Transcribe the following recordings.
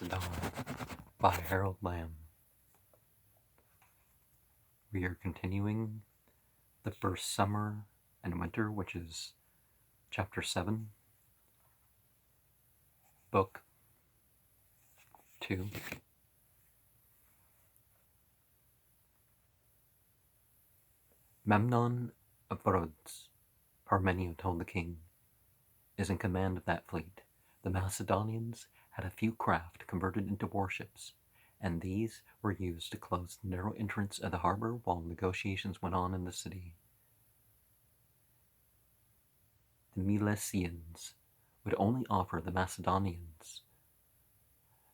Macedon by Harold Lamb. We are continuing the first summer and winter, which is chapter 7, book 2. Memnon of Rhodes, Parmenio told the king, is in command of that fleet. The Macedonians had a few craft converted into warships, and these were used to close the narrow entrance of the harbor while negotiations went on in the city. The Milesians would only offer the Macedonians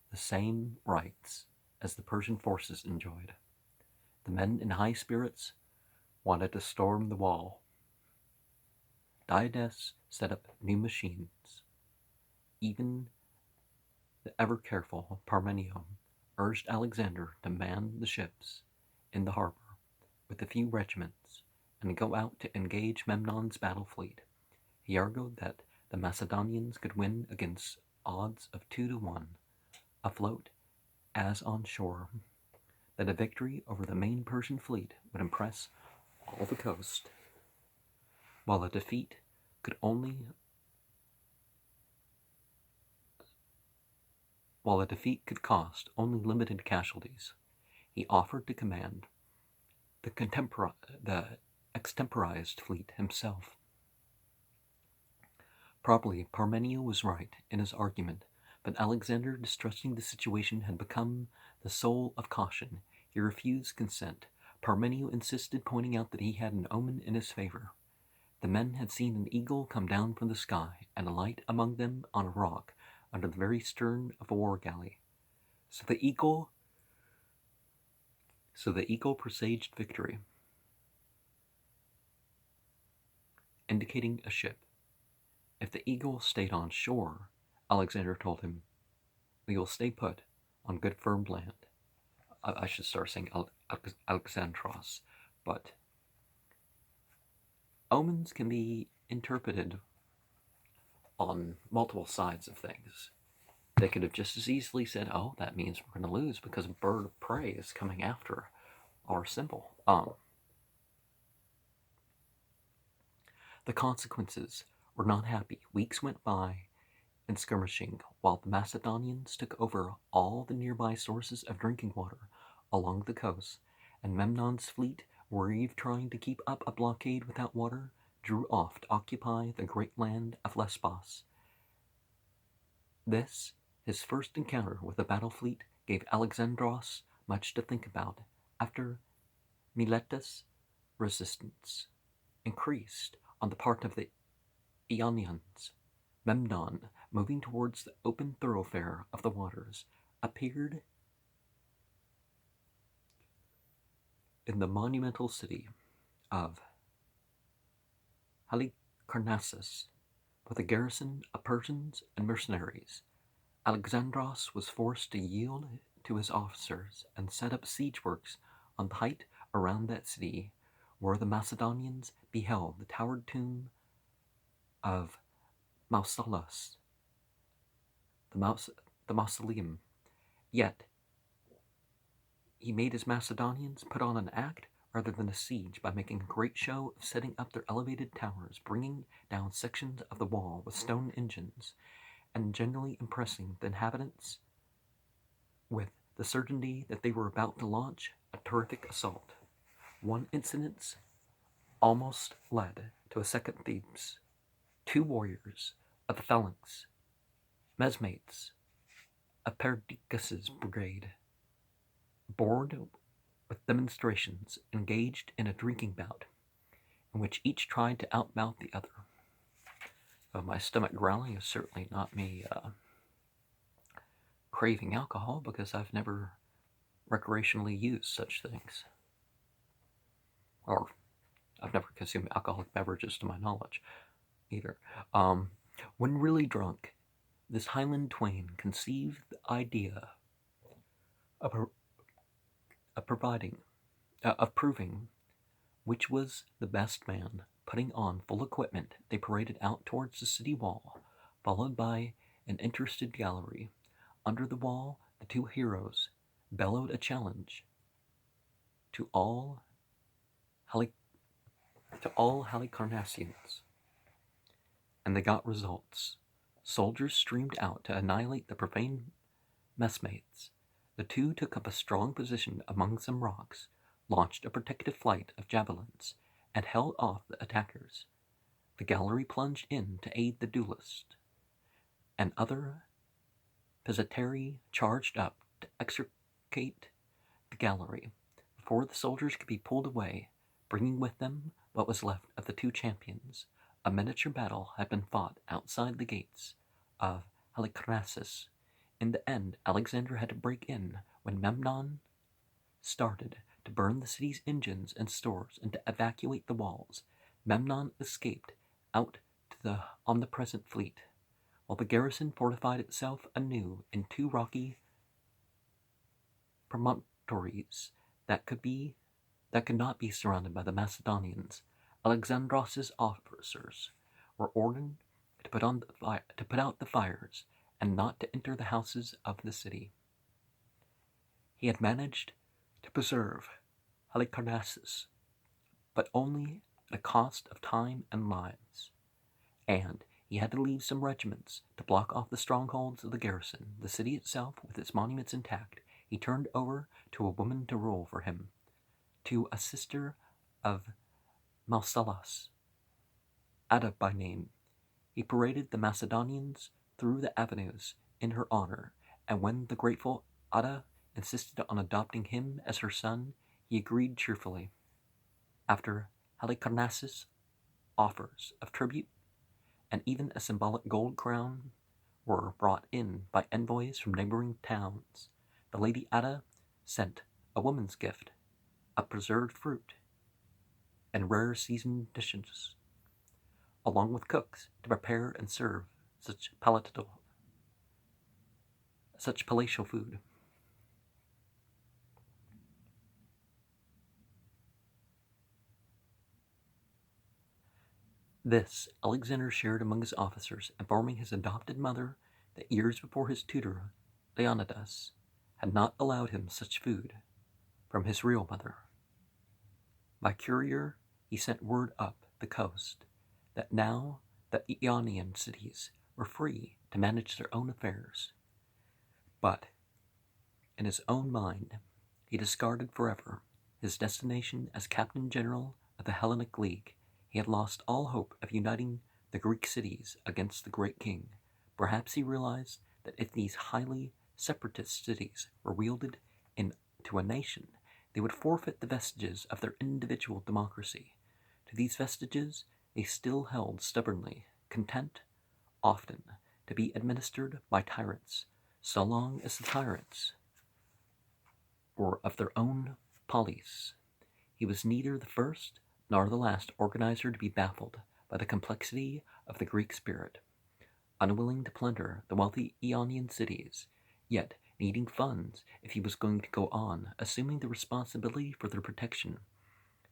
the same rights as the Persian forces enjoyed. The men in high spirits wanted to storm the wall. Diades set up new machines. Even the ever-careful Parmenio urged Alexander to man the ships in the harbor with a few regiments and go out to engage Memnon's battle fleet. He argued that the Macedonians could win against odds of 2-1, afloat as on shore, that a victory over the main Persian fleet would impress all the coast, while a defeat could cost only limited casualties. He offered to command the extemporized fleet himself. Probably Parmenio was right in his argument, but Alexander, distrusting the situation, had become the soul of caution. He refused consent. Parmenio insisted, pointing out that he had an omen in his favor. The men had seen an eagle come down from the sky and alight among them on a rock under the very stern of a war galley. So the eagle presaged victory, indicating a ship. If the eagle stayed on shore, Alexander told him, we will stay put on good firm land. I should start saying Alexandros, but omens can be interpreted on multiple sides of things. They could have just as easily said, oh, that means we're going to lose because a bird of prey is coming after our symbol. The consequences were not happy. Weeks went by in skirmishing while the Macedonians took over all the nearby sources of drinking water along the coast, and Memnon's fleet, wearied trying to keep up a blockade without water, drew off to occupy the great land of Lesbos. This, his first encounter with the battle fleet, gave Alexandros much to think about. After Miletus, resistance increased on the part of the Ionians. Memnon, moving towards the open thoroughfare of the waters, appeared in the monumental city of Halicarnassus with a garrison of Persians and mercenaries. Alexandros was forced to yield to his officers and set up siege works on the height around that city, where the Macedonians beheld the towered tomb of Mausolus, the mausoleum. Yet he made his Macedonians put on an act rather than a siege by making a great show of setting up their elevated towers, bringing down sections of the wall with stone engines, and generally impressing the inhabitants with the certainty that they were about to launch a terrific assault. One incident almost led to a second Thebes. 2 warriors of the phalanx, Mesmates of Perdiccas's brigade, bored with demonstrations, engaged in a drinking bout in which each tried to outbout the other. My stomach growling is certainly not me craving alcohol, because I've never recreationally used such things. Or I've never consumed alcoholic beverages to my knowledge either. When really drunk, this Highland twain conceived the idea of proving which was the best man. Putting on full equipment, they paraded out towards the city wall, followed by an interested gallery. Under the wall, the two heroes bellowed a challenge to all Halicarnassians, and they got results. Soldiers streamed out to annihilate the profane messmates. The two took up a strong position among some rocks, launched a protective flight of javelins, and held off the attackers. The gallery plunged in to aid the duelist, and other Pizzateri charged up to extricate the gallery before the soldiers could be pulled away, bringing with them what was left of the two champions. A miniature battle had been fought outside the gates of Halicarnassus. In the end, Alexander had to break in when Memnon started to burn the city's engines and stores and to evacuate the walls. Memnon escaped out to the omnipresent fleet, while the garrison fortified itself anew in two rocky promontories that could not be surrounded by the Macedonians. Alexandros's officers were ordered to put out the fires and not to enter the houses of the city. He had managed to preserve Halicarnassus, but only at a cost of time and lives, and he had to leave some regiments to block off the strongholds of the garrison. The city itself, with its monuments intact, he turned over to a woman to rule for him, to a sister of Mausolus, Ada by name. He paraded the Macedonians through the avenues in her honor, and when the grateful Ada insisted on adopting him as her son, he agreed cheerfully. After Halicarnassus' offers of tribute and even a symbolic gold crown were brought in by envoys from neighboring towns, the Lady Ada sent a woman's gift, a preserved fruit, and rare seasoned dishes, along with cooks to prepare and serve such palatial food. This Alexander shared among his officers, informing his adopted mother that years before his tutor, Leonidas, had not allowed him such food from his real mother. By courier, he sent word up the coast that now the Ionian cities were free to manage their own affairs. But in his own mind, he discarded forever his destination as Captain General of the Hellenic League. He had lost all hope of uniting the Greek cities against the great king. Perhaps he realized that if these highly separatist cities were wielded into a nation, they would forfeit the vestiges of their individual democracy. To these vestiges they still held stubbornly, content, often, to be administered by tyrants, so long as the tyrants were of their own polis. He was neither the first nor the last organizer to be baffled by the complexity of the Greek spirit. Unwilling to plunder the wealthy Ionian cities, yet needing funds if he was going to go on assuming the responsibility for their protection,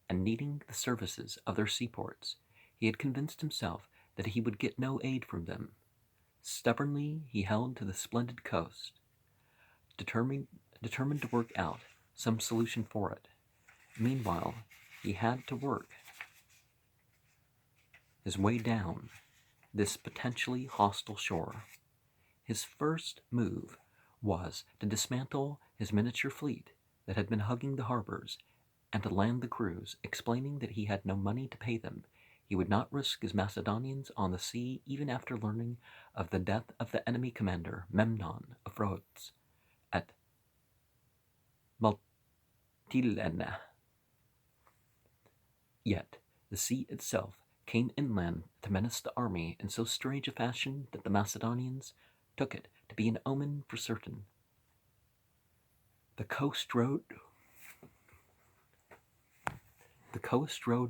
and needing the services of their seaports, he had convinced himself that he would get no aid from them. Stubbornly he held to the splendid coast, determined to work out some solution for it. Meanwhile, he had to work his way down this potentially hostile shore. His first move was to dismantle his miniature fleet that had been hugging the harbors and to land the crews, explaining that he had no money to pay them. He would not risk his Macedonians on the sea even after learning of the death of the enemy commander, Memnon of Rhodes, at Multilena. Yet the sea itself came inland to menace the army in so strange a fashion that the Macedonians took it to be an omen for certain. The coast road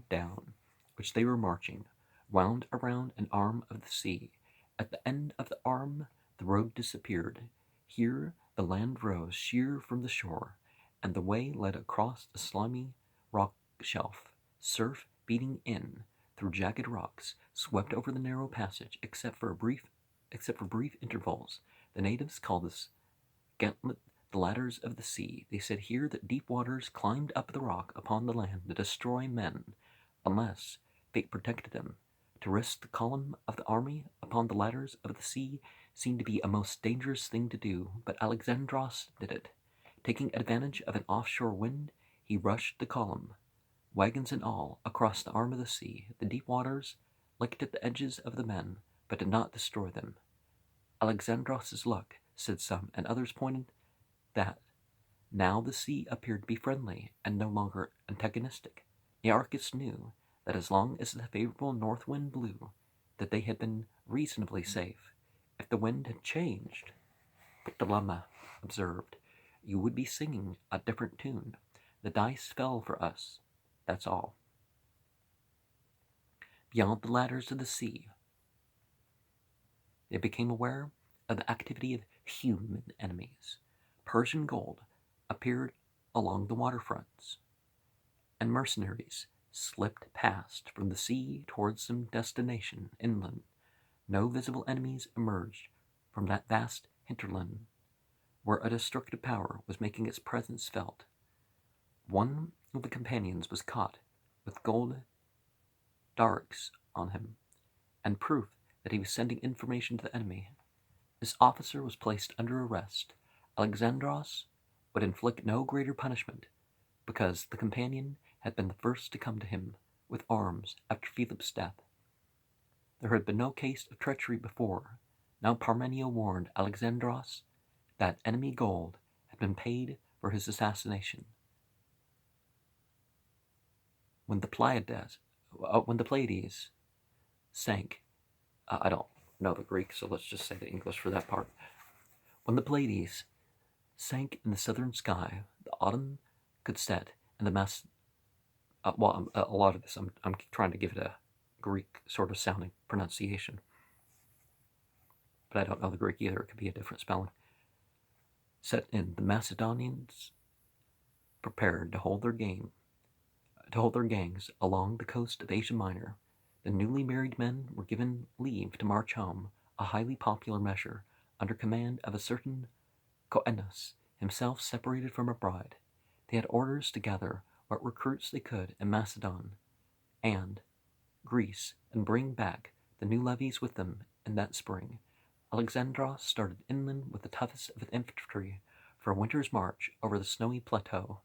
down which they were marching wound around an arm of the sea. At the end of the arm the road disappeared. Here the land rose sheer from the shore, and the way led across a slimy rock shelf. Surf beating in through jagged rocks swept over the narrow passage, except for brief intervals. The natives called this gauntlet the ladders of the sea. They said here that deep waters climbed up the rock upon the land to destroy men, unless fate protected them. To risk the column of the army upon the ladders of the sea seemed to be a most dangerous thing to do, but Alexandros did it. Taking advantage of an offshore wind, he rushed the column, wagons and all, across the arm of the sea. The deep waters licked at the edges of the men, but did not destroy them. Alexandros's luck, said some, and others pointed that now the sea appeared to be friendly and no longer antagonistic. Nearchus knew that as long as the favorable north wind blew, that they had been reasonably safe. If the wind had changed, Ptolemy observed, you would be singing a different tune. The dice fell for us, that's all. Beyond the ladders of the sea, they became aware of the activity of human enemies. Persian gold appeared along the waterfronts, and mercenaries slipped past from the sea towards some destination inland. No visible enemies emerged from that vast hinterland where a destructive power was making its presence felt. One of the companions was caught with gold darks on him, and proof that he was sending information to the enemy. This officer was placed under arrest. Alexandros would inflict no greater punishment, because the companion had been the first to come to him with arms after Philip's death. There had been no case of treachery before. Now Parmenio warned Alexandros that enemy gold had been paid for his assassination. When the Pleiades sank, I don't know the Greek, so let's just say the English for that part. When the Pleiades sank in the southern sky, the autumn could set, and the a lot of this, I'm trying to give it a Greek sort of sounding pronunciation, but I don't know the Greek either. It could be a different spelling. Set in, the Macedonians prepared to hold their gangs along the coast of Asia Minor. The newly married men were given leave to march home, a highly popular measure, under command of a certain Coenus, himself separated from a bride. They had orders to gather what recruits they could in Macedon and Greece and bring back the new levies with them in that spring. Alexandros started inland with the toughest of infantry for a winter's march over the snowy plateau.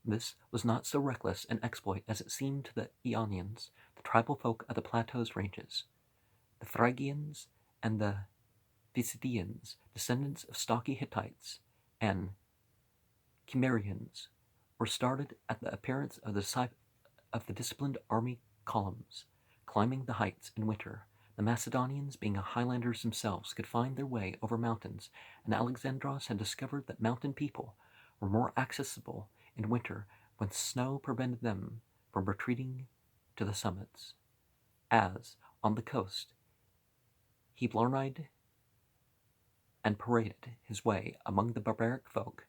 This was not so reckless an exploit as it seemed to the Ionians, the tribal folk of the plateau's ranges. The Phrygians and the Pisidians, descendants of stocky Hittites and Cimmerians, were started at the appearance of the disciplined army columns, climbing the heights in winter. The Macedonians, being highlanders themselves, could find their way over mountains, and Alexandros had discovered that mountain people were more accessible in winter when snow prevented them from retreating to the summits. As, on the coast, he blarneyed and paraded his way among the barbaric folk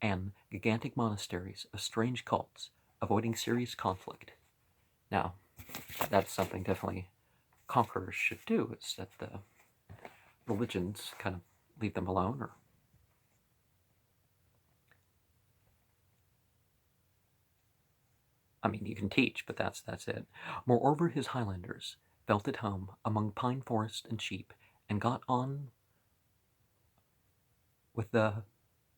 and gigantic monasteries of strange cults, avoiding serious conflict. Now, that's something definitely conquerors should do, is that the religions kind of leave them alone, or I mean, you can teach, but that's it. Moreover, his Highlanders felt at home among pine forest and sheep, and got on with the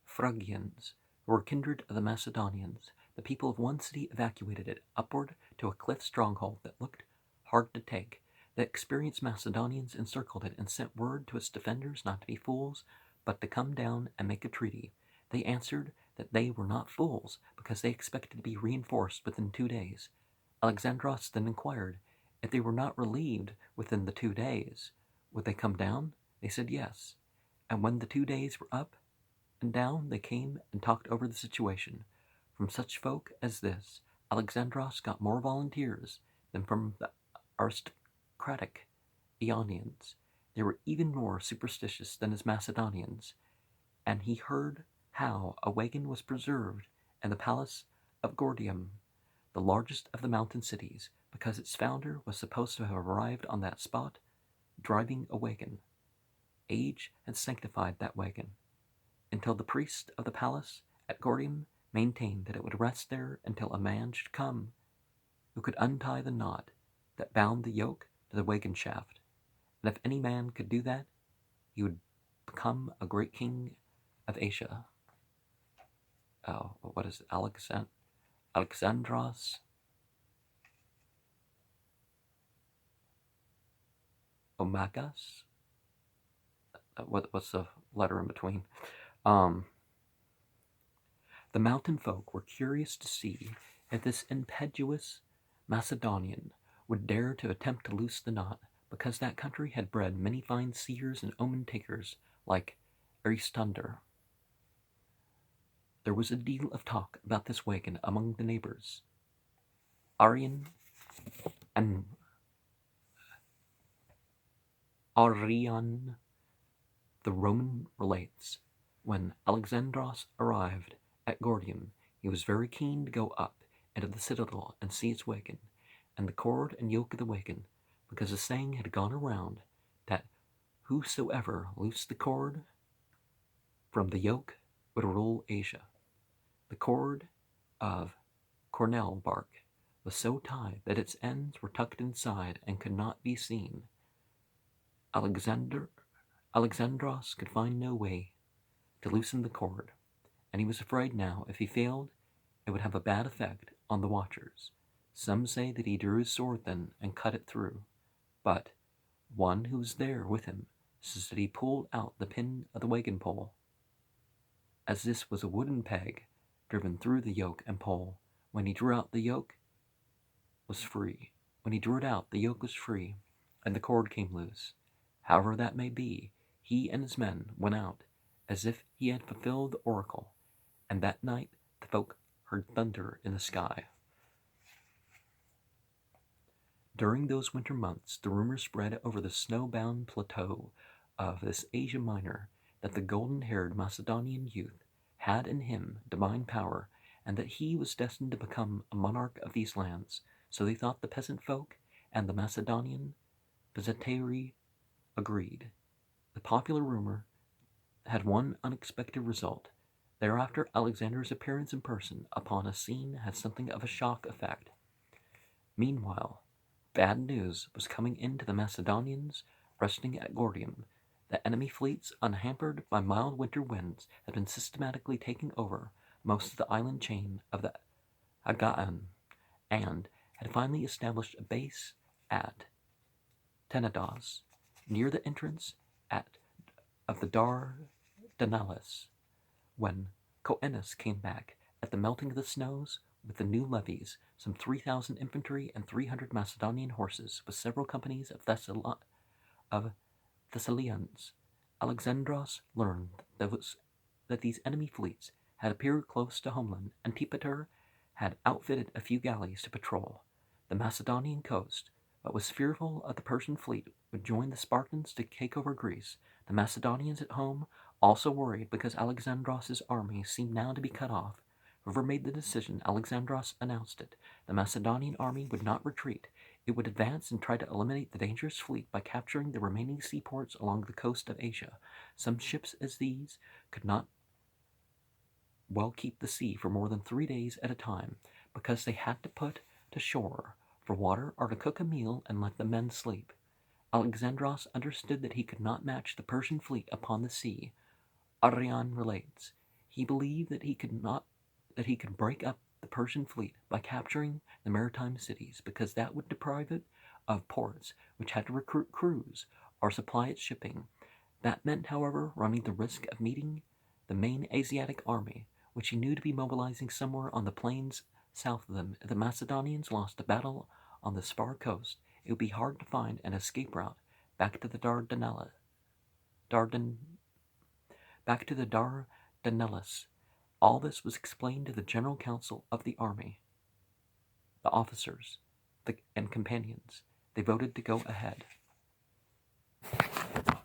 Phrygians, who were kindred of the Macedonians. The people of one city evacuated it upward to a cliff stronghold that looked hard to take. The experienced Macedonians encircled it and sent word to its defenders not to be fools, but to come down and make a treaty. They answered that they were not fools, because they expected to be reinforced within 2 days. Alexandros then inquired if they were not relieved within the 2 days, would they come down? They said yes. And when the 2 days were up and down, they came and talked over the situation. From such folk as this, Alexandros got more volunteers than from the aristocratic Ionians. They were even more superstitious than his Macedonians, and he heard how a wagon was preserved in the palace of Gordium, the largest of the mountain cities, because its founder was supposed to have arrived on that spot driving a wagon. Age had sanctified that wagon, until the priest of the palace at Gordium maintained that it would rest there until a man should come who could untie the knot that bound the yoke to the wagon shaft. And if any man could do that, he would become a great king of Asia. Oh, what is it? Alexandros Omagas? What's the letter in between? The mountain folk were curious to see if this impetuous Macedonian would dare to attempt to loose the knot, because that country had bred many fine seers and omen takers like Aristander. There was a deal of talk about this wagon among the neighbors. Arian and Arian the Roman relates, when Alexandros arrived at Gordium, he was very keen to go up into the citadel and see its wagon, and the cord and yoke of the wagon, because a saying had gone around that whosoever loosed the cord from the yoke would rule Asia. The cord of cornel bark was so tied that its ends were tucked inside and could not be seen. Alexandros could find no way to loosen the cord, and he was afraid now if he failed it would have a bad effect on the watchers. Some say that he drew his sword then and cut it through, but one who was there with him says that he pulled out the pin of the wagon pole. As this was a wooden peg driven through the yoke and pole, when he drew out the yoke was free. When he drew it out, the yoke was free, and the cord came loose. However that may be, he and his men went out as if he had fulfilled the oracle, and that night the folk heard thunder in the sky. During those winter months, the rumor spread over the snow-bound plateau of this Asia Minor that the golden-haired Macedonian youth had in him divine power, and that he was destined to become a monarch of these lands. So they thought the peasant folk and the Macedonian peasantry agreed. The popular rumor had one unexpected result. Thereafter, Alexander's appearance in person upon a scene had something of a shock effect. Meanwhile, bad news was coming in to the Macedonians resting at Gordium. The enemy fleets, unhampered by mild winter winds, had been systematically taking over most of the island chain of the Aegean, and had finally established a base at Tenedos, near the entrance of the Dardanelles. When Coenus came back at the melting of the snows with the new levies, some 3,000 infantry and 300 Macedonian horses, with several companies of Thessalians, Alexandros learned that these enemy fleets had appeared close to homeland, and Antipater had outfitted a few galleys to patrol the Macedonian coast, but was fearful of the Persian fleet would join the Spartans to take over Greece. The Macedonians at home also worried because Alexandros' army seemed now to be cut off. Whoever made the decision, Alexandros announced it. The Macedonian army would not retreat. It would advance and try to eliminate the dangerous fleet by capturing the remaining seaports along the coast of Asia. Some ships as these could not well keep the sea for more than 3 days at a time, because they had to put to shore for water or to cook a meal and let the men sleep. Alexandros understood that he could not match the Persian fleet upon the sea. Arrian relates, he believed that he could break up the Persian fleet by capturing the maritime cities, because that would deprive it of ports which had to recruit crews or supply its shipping. That meant, however, running the risk of meeting the main Asiatic army, which he knew to be mobilizing somewhere on the plains south of them. If the Macedonians lost a battle on this far coast, it would be hard to find an escape route back to the Dardanelles. All this was explained to the General Council of the army, the officers, and companions. They voted to go ahead.